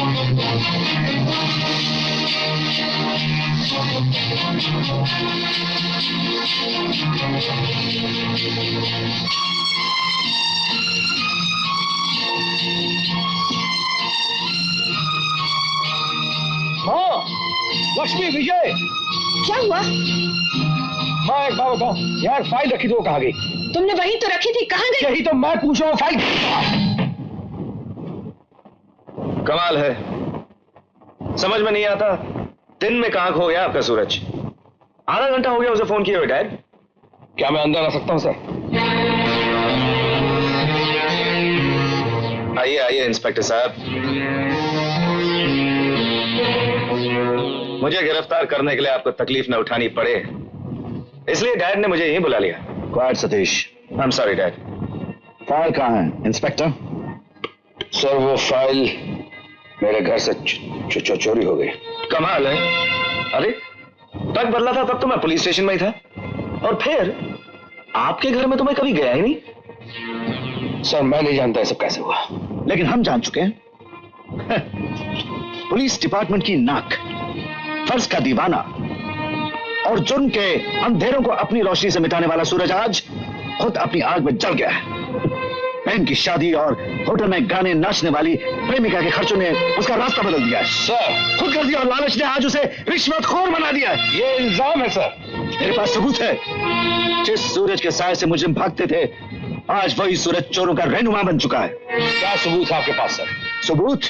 हाँ, लक्ष्मी, विजय, क्या हुआ? माँ एक बात बताओ, यार फाइल रखी थी वो कहाँ गई? तुमने वहीं तो रखी थी, कहाँ गई? यही तो मैं पूछ रहा हूँ, फाइल। कमाल है, समझ में नहीं आता, दिन में कहाँ खो गया आपका सूरज? आधा घंटा हो गया उसे फोन किए हुए। डैड, क्या मैं अंदर आ सकता हूँ सर? आइए आइए इंस्पेक्टर साहब, मुझे गिरफ्तार करने के लिए आपको तकलीफ न उठानी पड़े, इसलिए डैड ने मुझे यहीं बुला लिया। Quite Satish. I am sorry dad. File कहाँ है इंस्पेक्टर? सर वो फाइल मेरे घर से चोरी हो गई। कमाल है, अरे तक बदला था तब तो मैं पुलिस स्टेशन में ही था, और फिर आपके घर में तो मैं कभी गया ही नहीं। सर मैं नहीं जानता ये सब कैसे हुआ, लेकिन हम जान चुके हैं। पुलिस डिपार्टमेंट की नाक, फर्ज का दीवाना और जुर्म के अंधेरों को अपनी रोशनी से मिटाने वाला सूरज आज खुद अपनी आग में जल गया है। बहन की शादी और होटल में गाने नाचने वाली प्रेमिका के खर्चों ने उसका रास्ता बदल दिया है। सर खुद कर दिया और लालच ने आज उसे रिश्वतखोर बना दिया है। ये इल्जाम है सर। मेरे पास सबूत है। जिस सूरज के साए से मुजरिम भागते थे, आज वही सूरज चोरों का रहनुमा बन चुका है। क्या सबूत है आपके पास सर? सबूत?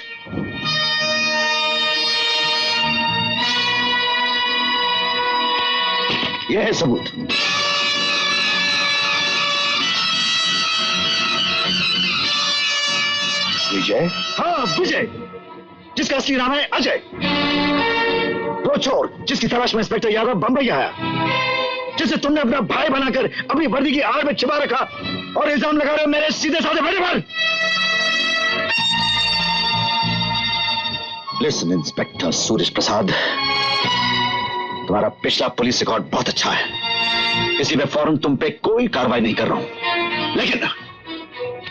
यह है सबूत। विजय? हाँ, विजय, जिसका असली नाम है अजय। वो चोर जिसकी तलाश में इंस्पेक्टर यादव बंबई आया, जिसे तुमने अपना भाई बनाकर अपनी वर्दी की आड़ में छिपा रखा और इल्जाम लगा रहे हो मेरे सीधे साधे भाई पर। लिसन इंस्पेक्टर सूरज प्रसाद, तुम्हारा पिछला पुलिस रिकॉर्ड बहुत अच्छा है, इसी में फौरन तुम पे कोई कार्रवाई नहीं कर रहा हूं, लेकिन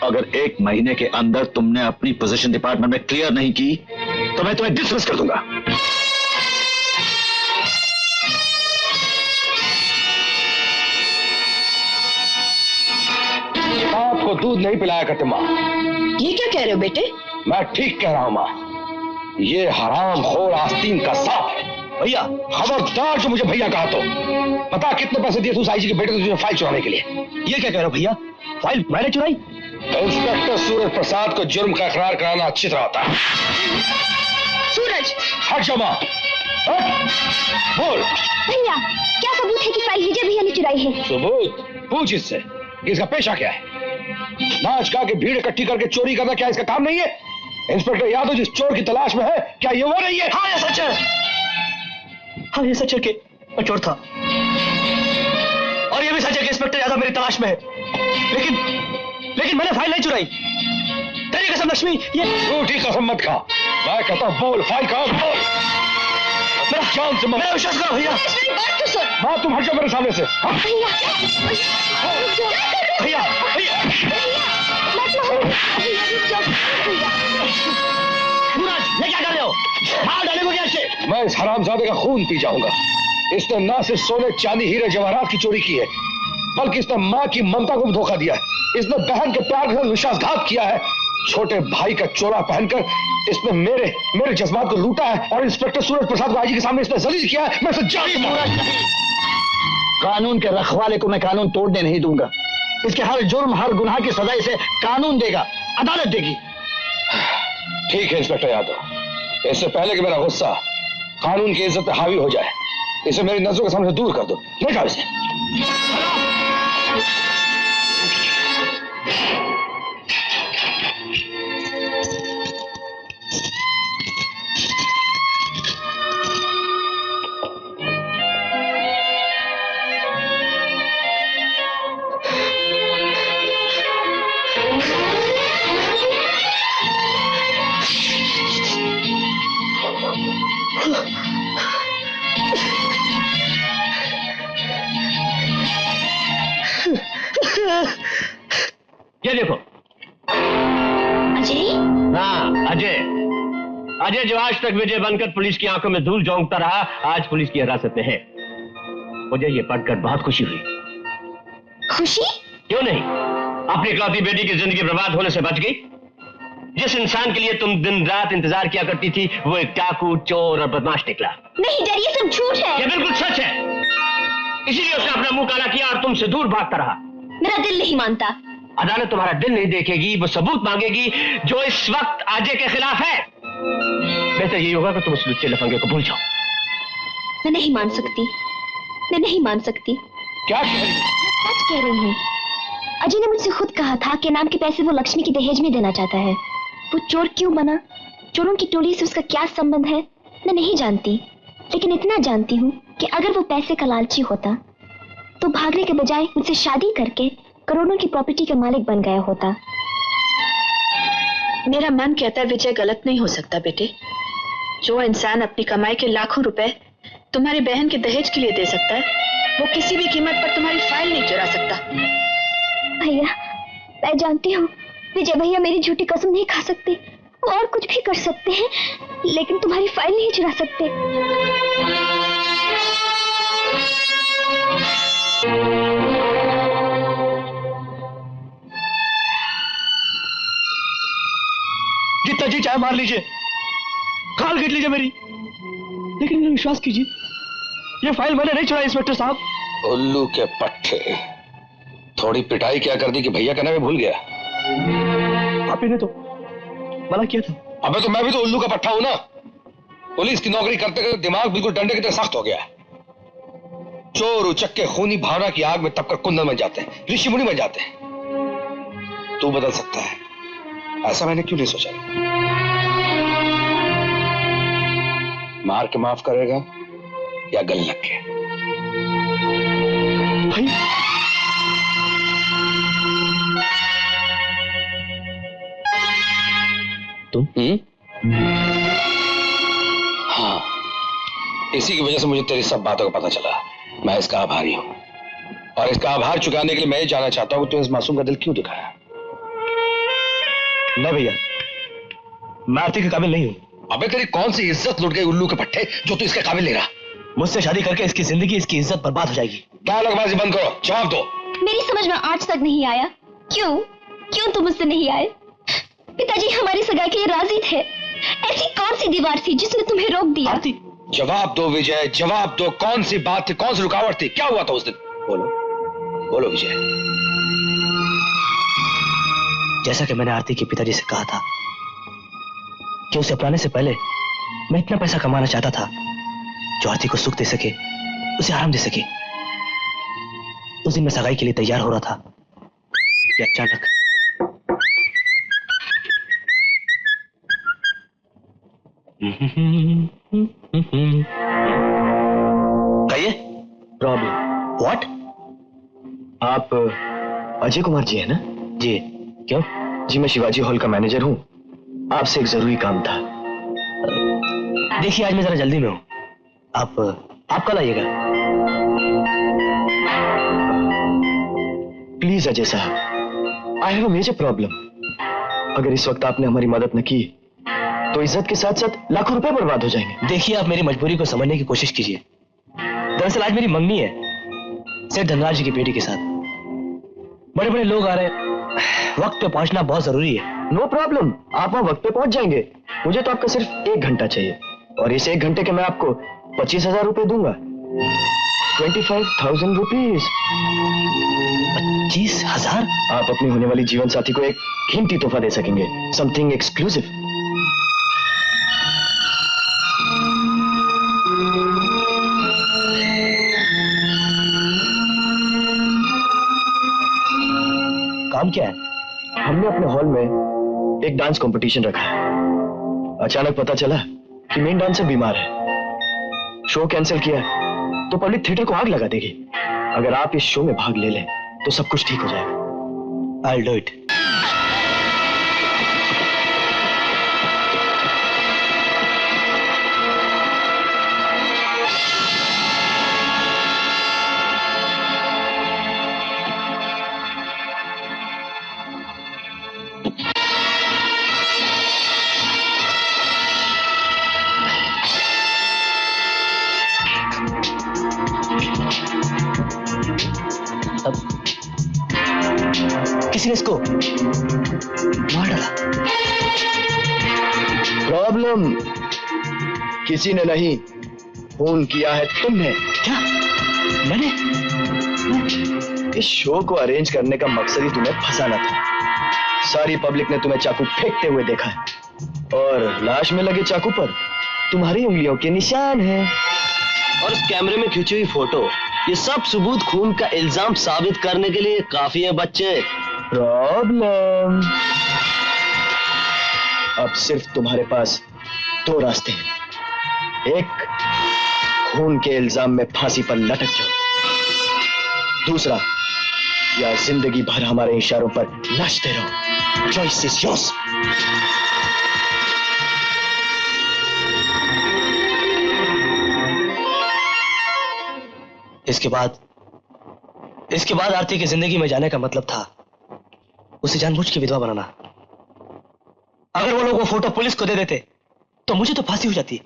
अगर 1 महीने के अंदर तुमने अपनी पोजीशन डिपार्टमेंट में क्लियर नहीं की तो मैं तुम्हें डिसमिस कर दूंगा। आपको दूध नहीं पिलाया करते माँ। ये क्या कह रहे हो बेटे? मैं ठीक कह रहा हूँ माँ, ये हराम खोर आस्तीन का सांप है। भैया खबरदार जो मुझे भैया कहा तो पता कितने पैसे दिए तू साई जी के बेटे को तुझे फाइल चुराने के लिए। ये क्या कह रहे हो भैया? फाइल मैंने चुराई? इंस्पेक्टर सूरज प्रसाद को जुर्म का इकरार कराना अच्छी तरह आता है। सूरज! हट जाओ माँ, बोल। भैया, क्या सबूत है कि फाइल विजय भैया ने चुराई है? सबूत? पूछ इससे कि इसका पेशा क्या है। नाच गा के भीड़ इकट्ठी करके चोरी करना क्या इसका काम नहीं है? इंस्पेक्टर यादव जिस चोर की तलाश में है, क्या ये वो नहीं है? हाँ, ये सच है। हाँ, ये सच है कि मैं चोर था, और ये भी सच है कि इंस्पेक्टर यादव मेरी तलाश में है, लेकिन मैंने फाइल नहीं चुराई। तेरी कसम लक्ष्मी, ये झूठी कसम मत खा। मैं कहता हूँ बोल, फाइल कहाँ? बोल। मेरा जान से मेरा विश्वास करो भैया। मेरी बात तो सुन। बात तुम हट जाओ मेरे सामने से। भैया, भैया, भैया, सूरज, ये क्या कर रहे हो? मार डालेंगे क्या इसे? मैं इस हरामजादे का खून पी जाऊंगा। इसने ना सिर्फ सोने, चांदी, हीरे जवाहरात की चोरी की है, बल्कि इसने माँ की ममता को भी धोखा दिया है। इसने बहन के प्यार के साथ विश्वासघात किया है। छोटे भाई का चोला पहनकर इसने मेरे जज्बात को लूटा है, और इंस्पेक्टर सूरज प्रसाद को आईजी के सामने इसने जलील किया है। मैं इसे जान से मारा। कानून के रखवाले को मैं कानून तोड़ने नहीं दूंगा। इसके हर जुर्म, हर गुनाह की सजा इसे कानून देगा, अदालत देगी। ठीक है इंस्पेक्टर यादव, इससे पहले कि मेरा गुस्सा कानून की इज्जत पे हावी हो जाए, इसे मेरी नजरों के सामने से दूर कर दो। ले जाओ इसे। ये देखो, अजय जो आज तक विजय बनकर पुलिस की आंखों में धूल झोंकता रहा, आज पुलिस की हिरासत में है। मुझे ये पढ़कर बहुत खुशी हुई। खुशी? क्यों नहीं, अपनी इकलौती बेटी की जिंदगी बर्बाद होने से बच गई। जिस इंसान के लिए तुम दिन रात इंतजार किया करती थी, वो एक डाकू, चोर और बदमाश निकला। नहीं डर, ये सब झूठ है। ये बिल्कुल सच है। इसीलिए उसने अपना मुंह काला किया और तुमसे दूर भागता रहा। मेरा दिल नहीं मानता। अदालत तुम्हारा दिल नहीं देखेगी, वो सबूत मांगेगी जो इस वक्त अजय के खिलाफ है। बेहतर यही होगा कि तुम उस लुच्चे लफंगे को भूल जाओ। मैं नहीं मान सकती, मैं नहीं मान सकती। क्या कह रही हो? सच कह रही हूँ। अजय ने मुझसे खुद कहा था कि नाम के पैसे वो लक्ष्मी की दहेज में देना चाहता है। वो चोर क्यों बना, चोरों की टोली से उसका क्या संबंध है, मैं नहीं जानती। लेकिन इतना जानती हूँ कि अगर वो पैसे का लालची होता तो भागने के बजाय मुझसे शादी करके करोड़ों की प्रॉपर्टी का मालिक बन गया होता। मेरा मन कहता है विजय गलत नहीं हो सकता बेटे। जो इंसान अपनी कमाई के लाखों रुपए तुम्हारी बहन के दहेज के लिए दे सकता है, वो किसी भी कीमत पर तुम्हारी फाइल नहीं चुरा सकता। भैया, मैं जानती हूँ विजय भैया मेरी झूठी कसम नहीं खा सकते, वो और कुछ भी कर सकते हैं, लेकिन तुम्हारी फाइल नहीं चुरा सकते। जितना जी चाहे मार लीजिए, खाल खींच लीजिए मेरी, लेकिन मेरा विश्वास कीजिए, ये फाइल मैंने नहीं चुराई इंस्पेक्टर साहब। उल्लू के पट्टे, थोड़ी पिटाई क्या कर दी कि भैया कहना भी भूल गया। आप ही ने तो मना किया था। अबे तो मैं भी तो उल्लू का पट्टा हूं ना। पुलिस की नौकरी करते करते दिमाग बिल्कुल डंडे की तरह सख्त हो गया है। चोर उचक्के खूनी भावना की आग में तपकर कुंदन बन जाते हैं, ऋषि मुनि बन जाते हैं। तू बदल सकता है, ऐसा मैंने क्यों नहीं सोचा। मार के माफ करेगा या गले लग के? तुम? हाँ, इसी की वजह से मुझे तेरी सब बातों का पता चला। मैं इसका आभारी हूं, और इसका आभार चुकाने के लिए मैं ये जानना चाहता हूं कि तू इस मासूम का दिल क्यों दुखाया। नहीं भैया, मैं आरती के काबिल नहीं हूं। अबे तेरी कौन सी इज्जत लुट गई उल्लू के पट्टे जो तू इसके काबिल नहीं रहा? मुझसे शादी करके इसकी जिंदगी, इसकी इज्जत बर्बाद हो जाएगी। डायलॉगबाजी बंद करो, जवाब दो। मेरी समझ में आज तक नहीं आया, क्यों क्यों तुम मुझसे नहीं आए? पिताजी हमारी सगाई के लिए राजी थे। ऐसी कौन सी दीवार थी जिसने तुम्हें रोक दिया? आरती, जवाब दो विजय, जवाब दो। कौन सी बात थी, कौन सी रुकावट थी, क्या हुआ था उस दिन? बोलो बोलो विजय। जैसा कि मैंने आरती के पिताजी से कहा था कि उसे अपनाने से पहले मैं इतना पैसा कमाना चाहता था जो आरती को सुख दे सके, उसे आराम दे सके। उस दिन मैं सगाई के लिए तैयार हो रहा था कि अचानक कहिए। प्रॉब्लम। व्हाट? आप अजय कुमार जी हैं ना? जी। क्यों? जी, मैं शिवाजी हॉल का मैनेजर हूं। आपसे एक जरूरी काम था। देखिए, आज मैं जरा जल्दी में हूं। आप कल आइएगा। प्लीज अजय साहब, I have a major problem. अगर इस वक्त आपने हमारी मदद न की तो इज्जत के साथ साथ लाखों रुपए बर्बाद हो जाएंगे। देखिए, आप मेरी मजबूरी को समझने की कोशिश कीजिए। दरअसल आज मेरी मंगनी है सेठ धनराज जी की बेटी के साथ। बड़े बड़े लोग आ रहे हैं, वक्त पे पहुंचना बहुत जरूरी है। नो प्रॉब्लम, आप वहां वक्त पे पहुंच जाएंगे। मुझे तो आपका सिर्फ 1 घंटा चाहिए, और इस 1 घंटे के मैं आपको 25,000 रुपए दूंगा। 25,000 रुपीज। 25,000? आप अपनी होने वाली जीवन साथी को एक कीमती तोहफा दे सकेंगे, समथिंग एक्सक्लूसिव। काम क्या है? हमने अपने हॉल में एक डांस कंपटीशन रखा है। अचानक पता चला कि मेन डांसर बीमार है। शो कैंसिल किया तो पब्लिक थिएटर को आग लगा देगी। अगर आप इस शो में भाग ले लें तो सब कुछ ठीक हो जाएगा। I'll do it. किसी ने इसको मार डाला। प्रॉब्लम किसी ने नहीं, फोन किया है तुमने। क्या? मैंने? इस शो को अरेंज करने का मकसद ही तुम्हें फंसाना था। सारी पब्लिक ने तुम्हें चाकू फेंकते हुए देखा है और लाश में लगे चाकू पर तुम्हारी उंगलियों के निशान हैं। और उस कैमरे में खींची हुई फोटो, ये सब सबूत खून का इल्जाम साबित करने के लिए काफी है बच्चे। प्रॉब्लम अब सिर्फ तुम्हारे पास दो रास्ते हैं। एक, खून के इल्जाम में फांसी पर लटक जाओ। दूसरा, या जिंदगी भर हमारे इशारों पर नाचते रहो। Choice is yours. इसके बाद आरती की जिंदगी में जाने का मतलब था उसे जानबूझ के विधवा बनाना। अगर वो लोग वो फोटो पुलिस को दे देते तो मुझे तो फांसी हो जाती।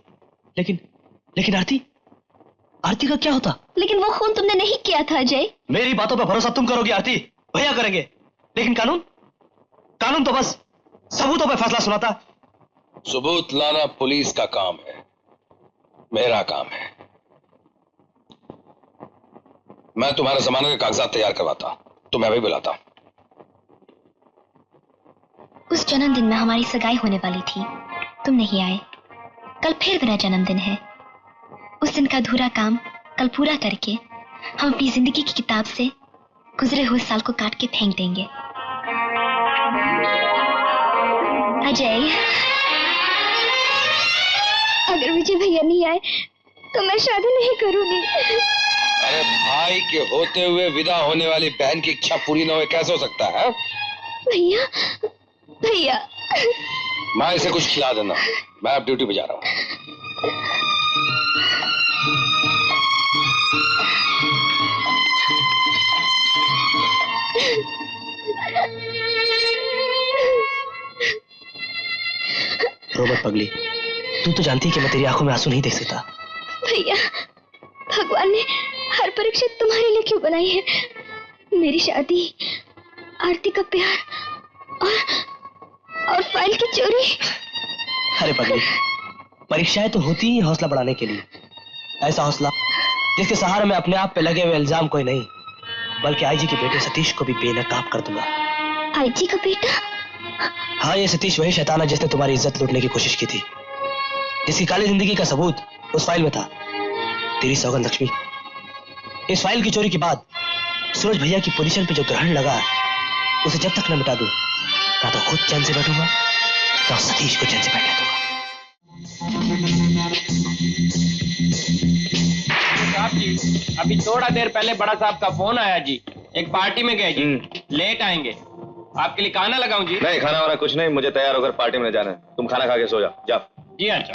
लेकिन आरती का क्या होता? लेकिन वो खून तुमने नहीं किया था अजय। मेरी बातों पर भरोसा तुम करोगी आरती, भैया करेंगे, लेकिन कानून तो बस सबूतों पर फैसला सुनाता। सबूत लाना पुलिस का काम है, मेरा काम है। मैं तुम्हारे जमानत के कागजात तैयार करवाता, तुम्हें अभी बुलाता। उस जन्मदिन में हमारी सगाई होने वाली थी, तुम नहीं आए। कल फिर मेरा जन्मदिन है। उस दिन का अधूरा काम कल पूरा करके हम अपनी जिंदगी की किताब से गुजरे हुए साल को काट के फेंक देंगे। अजय, अगर विजय भैया नहीं आए तो मैं शादी नहीं करूंगी। अरे भाई के होते हुए विदा होने वाली बहन की इच्छा पूरी न हो, कैसे हो सकता है? भैया माँ इसे कुछ खिला देना, मैं अब ड्यूटी पे जा रहा हूँ। रो मत पगली, तू तो जानती है कि मैं तेरी आंखों में आंसू नहीं देख सकता। भैया, भगवान ने हर परीक्षा तुम्हारे लिए क्यों बनाई है? मेरी शादी, आरती का प्यार और फाइल की चोरी। अरे पगली, परीक्षाएं तो होती ही हौसला बढ़ाने के लिए। ऐसा हौसला जिसके सहारे में अपने आप पे लगे हुए इल्जाम कोई नहीं, बल्कि आईजी के बेटे सतीश को भी बेनकाब कर दूंगा। आईजी का बेटा? हाँ, ये सतीश वही शैतान है जिसने तुम्हारी इज्जत लूटने की कोशिश की थी, जिसकी काली जिंदगी का सबूत उस फाइल में था। तेरी सौगंध लक्ष्मी, इस फाइल की चोरी के बाद सूरज भैया की पोजीशन पे जो ग्रहण लगा उसे जब तक न मिटा दूं, ना तो खुद चैन से बैठूंगा ना सतीश को चैन से बैठने दूंगा। साहब जी, अभी थोड़ा देर पहले बड़ा साहब का फोन आया जी, एक पार्टी में गए जी, लेट आएंगे। आपके लिए खाना लगाऊं जी? नहीं, खाना वाला कुछ नहीं, मुझे तैयार होकर पार्टी में जाना है। तुम खाना खा के सो जा। जी अच्छा।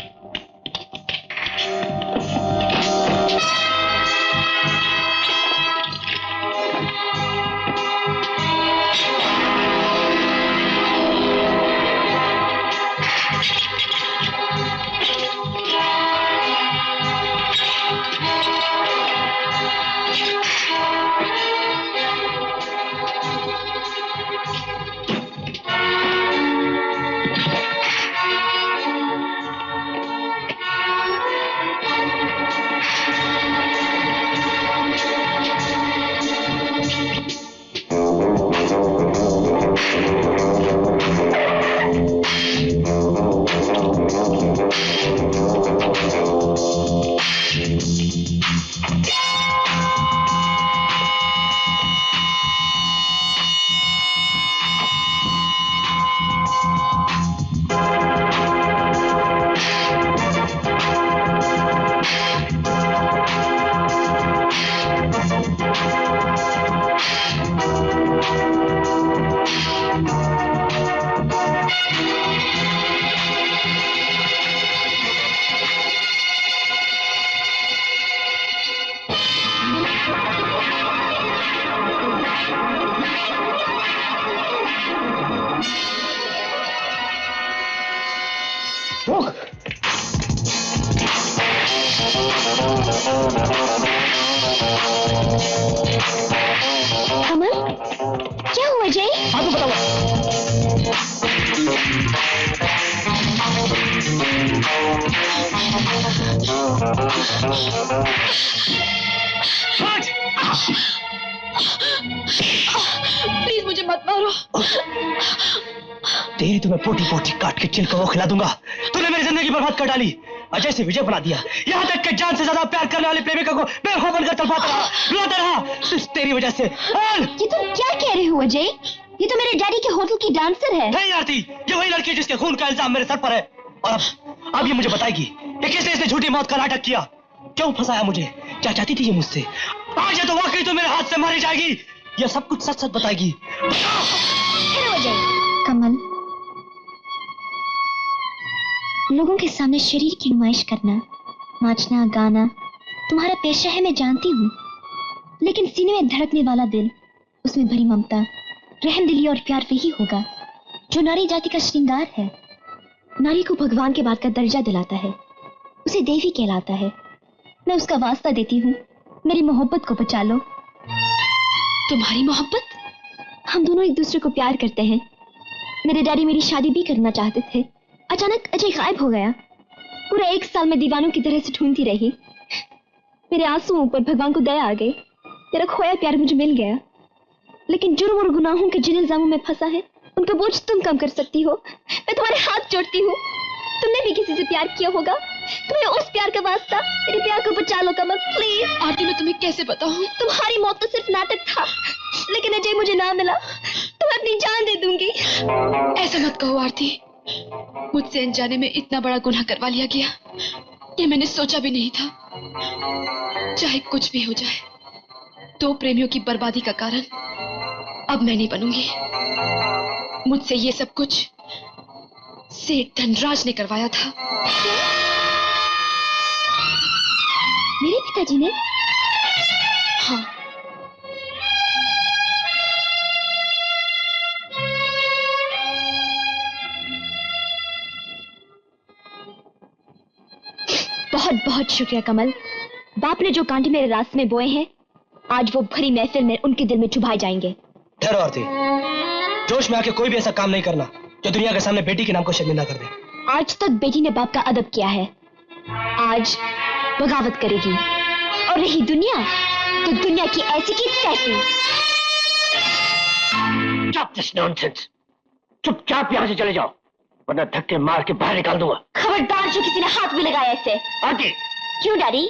प्लीज मुझे मत मारो। तेरी तुम्हें पोटी पोटी काट के चिल को खिला दूंगा। तूने मेरी जिंदगी बर्बाद कर डाली, अजय से विजय बना दिया, यहाँ तक कि जान से ज्यादा प्यार करने वाली प्रेमिका को बेवफा बनकर तड़पाता रहा, रुलाता रहा, सिर्फ तेरी वजह से। ये तुम क्या कह रहे हो अजय? ये तो मेरे डैडी के होटल की डांसर है। नहीं आरती, ये वही लड़की जिसके खून का इल्जाम मेरे सर पर है। और अब ये मुझे बताएगी कि किसने इसने झूठी मौत का नाटक किया, क्यों फंसाया मुझे, क्या चाहती थी ये मुझसे? आज ये तो वाकई तो मेरे हाथ से मारी जाएगी, ये सब कुछ सच सच बताएगी। कमल, लोगों के सामने शरीर की नुमाइश करना, नाचना गाना तुम्हारा पेशा है, मैं जानती हूँ, लेकिन सीने में धड़कने वाला दिल, उसमें भरी ममता, रहमदिली और प्यार वही होगा जो नारी जाति का श्रृंगार है। नारी को भगवान के बाद का दर्जा दिलाता है, उसे देवी कहलाता है। मैं उसका वास्ता देती हूँ, मेरी मोहब्बत को बचा लो। तुम्हारी मोहब्बत? हम दोनों एक दूसरे को प्यार करते हैं। मेरे डैडी मेरी शादी भी करना चाहते थे, अचानक अजय गायब हो गया। पूरा 1 साल में दीवानों की तरह से ढूंढती रही। मेरे आंसुओं पर भगवान को दया आ गई, मेरा खोया प्यार मुझे मिल गया। लेकिन जुर्म और गुनाहों के जिन इल्जामों में फंसा है, उनका बोझ तुम कम कर सकती हो। मैं तुम्हारे हाथ जोड़ती हूँ, तुमने भी किसी से प्यार किया होगा, तुम्हें उस प्यार का वास्ता, मेरे प्यार को बचा लो कमल प्लीज। आरती, मैं तुम्हें कैसे बताऊं? तुम्हारी मौत तो सिर्फ नाटक था, लेकिन अजय मुझे ना मिला तो मैं अपनी जान दे दूंगी। ऐसा मत कहो आरती, मुझसे अनजाने में इतना बड़ा गुनाह करवा लिया गया, ये मैंने सोचा भी नहीं था। चाहे कुछ भी हो जाए, 2 प्रेमियों की बर्बादी का कारण अब मैं नहीं बनूंगी। मुझसे ये सब कुछ सेठ धनराज ने करवाया था। मेरे पिताजी ने? हाँ। बहुत बहुत शुक्रिया कमल। बाप ने जो कांटे मेरे रास्ते में बोए हैं, आज वो भरी महफिल में उनके दिल में चुभाए जाएंगे। ठहरो आरती, जोश में आके कोई भी ऐसा काम नहीं करना जो दुनिया के सामने बेटी के नाम को शर्मिंदा कर दे। आज तक बेटी ने बाप का अदब किया है, आज बगावत करेगी। और रही दुनिया, तो दुनिया की ऐसी की तैसी। चुपचाप यहाँ से चले जाओ, वरना धक्के मार के बाहर निकाल दूंगा। खबरदार जो किसी ने हाथ में लगाया इसे। आरती, क्यों डैडी?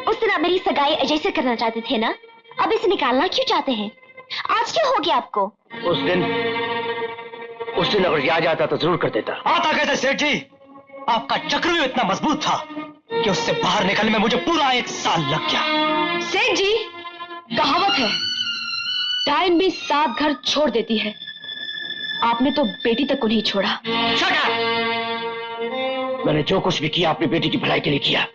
उस दिन आप मेरी सगाई अजय से करना चाहते थे ना, अब इसे निकालना क्यों चाहते हैं? आज क्या हो गया आपको? उस दिन अगर याद आता तो जरूर कर देता। आता कैसे सेठ जी? आपका चक्रव्यूह इतना मजबूत था कि उससे बाहर निकलने में मुझे पूरा 1 साल लग गया। सेठ जी, कहावत है, टाइम भी 7 घर छोड़ देती है। आपने तो बेटी तक को नहीं छोड़ा। मैंने जो कुछ भी किया अपनी बेटी की भलाई के लिए किया।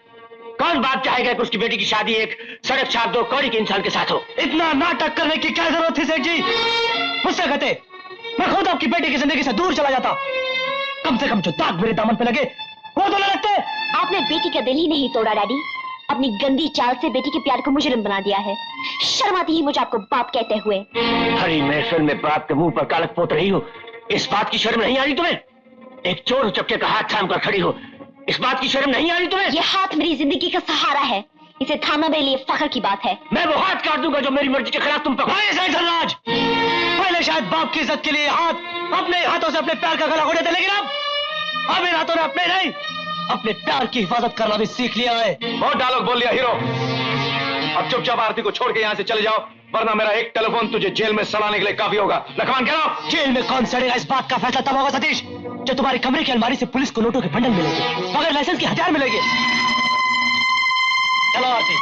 कौन बाप चाहेगा कि उसकी बेटी की शादी एक सड़क छाप 2 कौड़ी के इंसान के साथ हो? इतना नाटक करने की क्या जरूरत थी सेठ जी? मुझसे कहते मैं खुद आपकी बेटी की जिंदगी से दूर चला जाता। कम से कम जो दाग मेरे दामन पे लगे वो तो न लगते। आपने बेटी का दिल ही नहीं तोड़ा डैडी, अपनी गंदी चाल से बेटी के प्यार को मुजरिम बना दिया है। शर्म आती है मुझे आपको बाप कहते हुए। हरी महफिल में बाप के मुंह पर कालक पोत रही हो, इस बात की शर्म नहीं आ रही तुम्हें? एक चोर उचक्के का हाथ थाम कर खड़ी हो, इस बात की शर्म नहीं आ रही तुम्हें? ये हाथ मेरी जिंदगी का सहारा है, इसे थामना मेरे लिए फख्र की बात है। मैं वो हाथ काट दूंगा जो मेरी मर्जी के खिलाफ तुम पकड़े। धनराज, पहले शायद बाप की इज्जत के लिए हाथ अपने हाथों से अपने प्यार का गला घोटे थे, लेकिन अब इन हाथों ने अपने नहीं अपने प्यार की हिफाजत करना भी सीख लिया है। बहुत डायलॉग बोल लिया हीरो, अब चुपचाप आरती को छोड़ के यहाँ से चले जाओ, वरना मेरा एक टेलीफोन तुझे जेल में सड़ाने के लिए काफी होगा। लखमान कह रहा हूं। जेल में कौन सड़ेगा, इस बात का फैसला तब होगा सतीश जब तुम्हारी कमरे की अलमारी से पुलिस को नोटों के बंडल मिलेंगे, मगर लाइसेंस के हथियार मिलेंगे। चलो आरती।